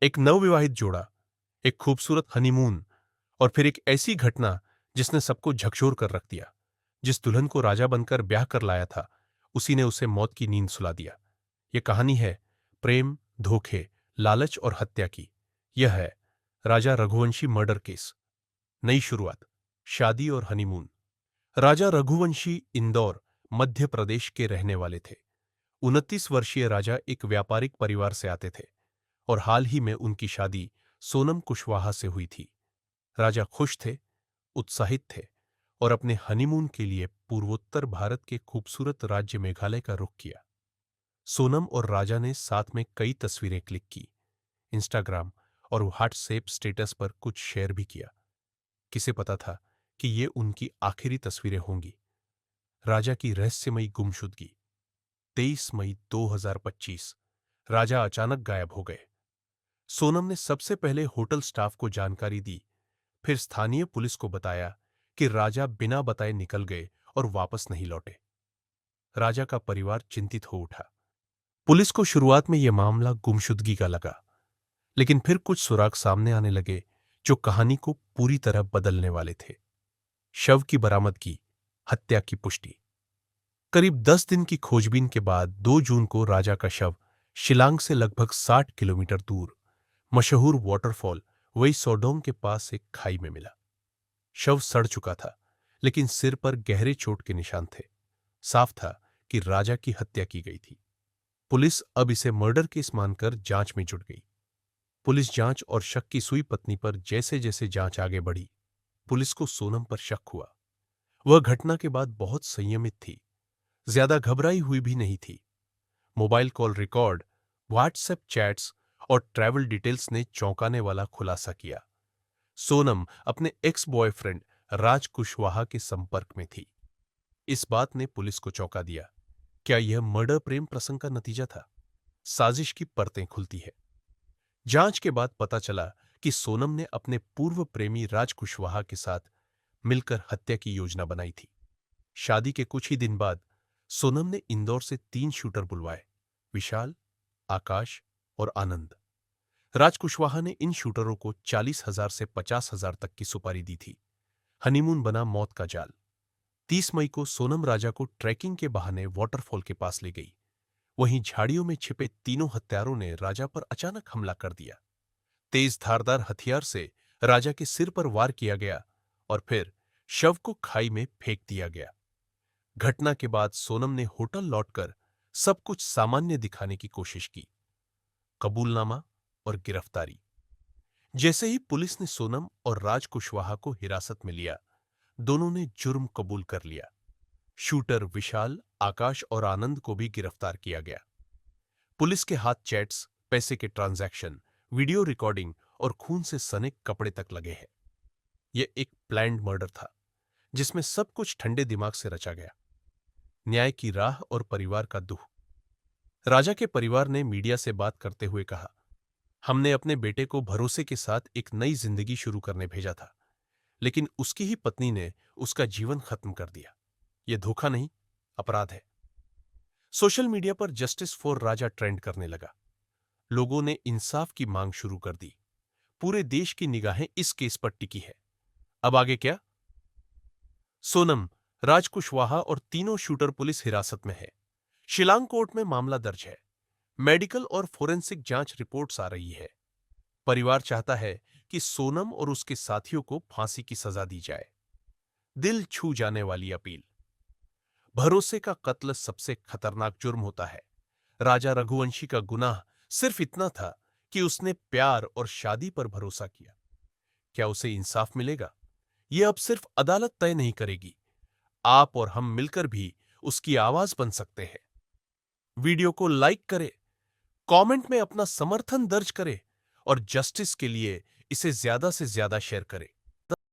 एक नवविवाहित जोड़ा, एक खूबसूरत हनीमून और फिर एक ऐसी घटना जिसने सबको झकझोर कर रख दिया। जिस दुल्हन को राजा बनकर ब्याह कर लाया था, उसी ने उसे मौत की नींद सुला दिया। यह कहानी है प्रेम, धोखे, लालच और हत्या की। यह है राजा रघुवंशी मर्डर केस। नई शुरुआत, शादी और हनीमून। राजा रघुवंशी इंदौर, मध्य प्रदेश के रहने वाले थे। 29 वर्षीय राजा एक व्यापारिक परिवार से आते थे और हाल ही में उनकी शादी सोनम कुशवाहा से हुई थी। राजा खुश थे, उत्साहित थे और अपने हनीमून के लिए पूर्वोत्तर भारत के खूबसूरत राज्य मेघालय का रुख किया। सोनम और राजा ने साथ में कई तस्वीरें क्लिक की, इंस्टाग्राम और व्हाट्सएप स्टेटस पर कुछ शेयर भी किया। किसे पता था कि ये उनकी आखिरी तस्वीरें होंगी। राजा की रहस्यमयी गुमशुदगी। 23 मई 2025, राजा अचानक गायब हो गए। सोनम ने सबसे पहले होटल स्टाफ को जानकारी दी, फिर स्थानीय पुलिस को बताया कि राजा बिना बताए निकल गए और वापस नहीं लौटे। राजा का परिवार चिंतित हो उठा। पुलिस को शुरुआत में यह मामला गुमशुदगी का लगा, लेकिन फिर कुछ सुराग सामने आने लगे जो कहानी को पूरी तरह बदलने वाले थे। शव की बरामदगी, हत्या की पुष्टि। करीब 10 दिन की खोजबीन के बाद 2 जून को राजा का शव शिलांग से लगभग 60 किलोमीटर दूर मशहूर वाटरफॉल वही सोडोंग के पास एक खाई में मिला। शव सड़ चुका था, लेकिन सिर पर गहरे चोट के निशान थे। साफ था कि राजा की हत्या की गई थी। पुलिस अब इसे मर्डर केस मानकर जांच में जुट गई। पुलिस जांच और शक की सुई पत्नी पर जैसे जैसे जांच आगे बढ़ी, पुलिस को सोनम पर शक हुआ। वह घटना के बाद बहुत संयमित थी, ज्यादा घबराई हुई भी नहीं थी। Mobile call record, WhatsApp chats और ट्रैवल डिटेल्स ने चौंकाने वाला खुलासा किया। सोनम अपने एक्स बॉयफ्रेंड राज कुशवाहा के संपर्क में थी। इस बात ने पुलिस को चौंका दिया। क्या यह मर्डर प्रेम प्रसंग का नतीजा था? साजिश की परतें खुलती है। जांच के बाद पता चला कि सोनम ने अपने पूर्व प्रेमी राज कुशवाहा के साथ मिलकर हत्या की योजना बनाई थी। शादी के कुछ ही दिन बाद सोनम ने इंदौर से 3 शूटर बुलवाए, विशाल, आकाश और आनंद। राज कुशवाहा ने इन शूटरों को 40,000 से 50,000 तक की सुपारी दी थी। हनीमून बना मौत का जाल। 30 मई को सोनम राजा को ट्रैकिंग के बहाने वाटरफॉल के पास ले गई। वहीं झाड़ियों में छिपे तीनों हत्यारों ने राजा पर अचानक हमला कर दिया। तेज धारदार हथियार से राजा के सिर पर वार किया गया और फिर शव को खाई में फेंक दिया गया। घटना के बाद सोनम ने होटल लौटकर सब कुछ सामान्य दिखाने की कोशिश की। कबूलनामा और गिरफ्तारी। जैसे ही पुलिस ने सोनम और राज कुशवाहा को हिरासत में लिया, दोनों ने जुर्म कबूल कर लिया। शूटर विशाल, आकाश और आनंद को भी गिरफ्तार किया गया। पुलिस के हाथ चैट्स, पैसे के ट्रांजैक्शन, वीडियो रिकॉर्डिंग और खून से सने कपड़े तक लगे हैं। यह एक प्लान्ड मर्डर था, जिसमें सब कुछ ठंडे दिमाग से रचा गया। न्याय की राह और परिवार का दुख। राजा के परिवार ने मीडिया से बात करते हुए कहा, हमने अपने बेटे को भरोसे के साथ एक नई जिंदगी शुरू करने भेजा था, लेकिन उसकी ही पत्नी ने उसका जीवन खत्म कर दिया। यह धोखा नहीं, अपराध है। सोशल मीडिया पर जस्टिस फॉर राजा ट्रेंड करने लगा। लोगों ने इंसाफ की मांग शुरू कर दी। पूरे देश की निगाहें इस केस पर टिकी है। अब आगे क्या? सोनम, राज कुशवाहा और तीनों शूटर पुलिस हिरासत में है। शिलांग कोर्ट में मामला दर्ज है। मेडिकल और फोरेंसिक जांच रिपोर्ट्स आ रही है। परिवार चाहता है कि सोनम और उसके साथियों को फांसी की सजा दी जाए। दिल छू जाने वाली अपील। भरोसे का कत्ल सबसे खतरनाक जुर्म होता है। राजा रघुवंशी का गुनाह सिर्फ इतना था कि उसने प्यार और शादी पर भरोसा किया। क्या उसे इंसाफ मिलेगा? यह अब सिर्फ अदालत तय नहीं करेगी। आप और हम मिलकर भी उसकी आवाज बन सकते हैं। वीडियो को लाइक करें, कमेंट में अपना समर्थन दर्ज करें और जस्टिस के लिए इसे ज्यादा से ज्यादा शेयर करें।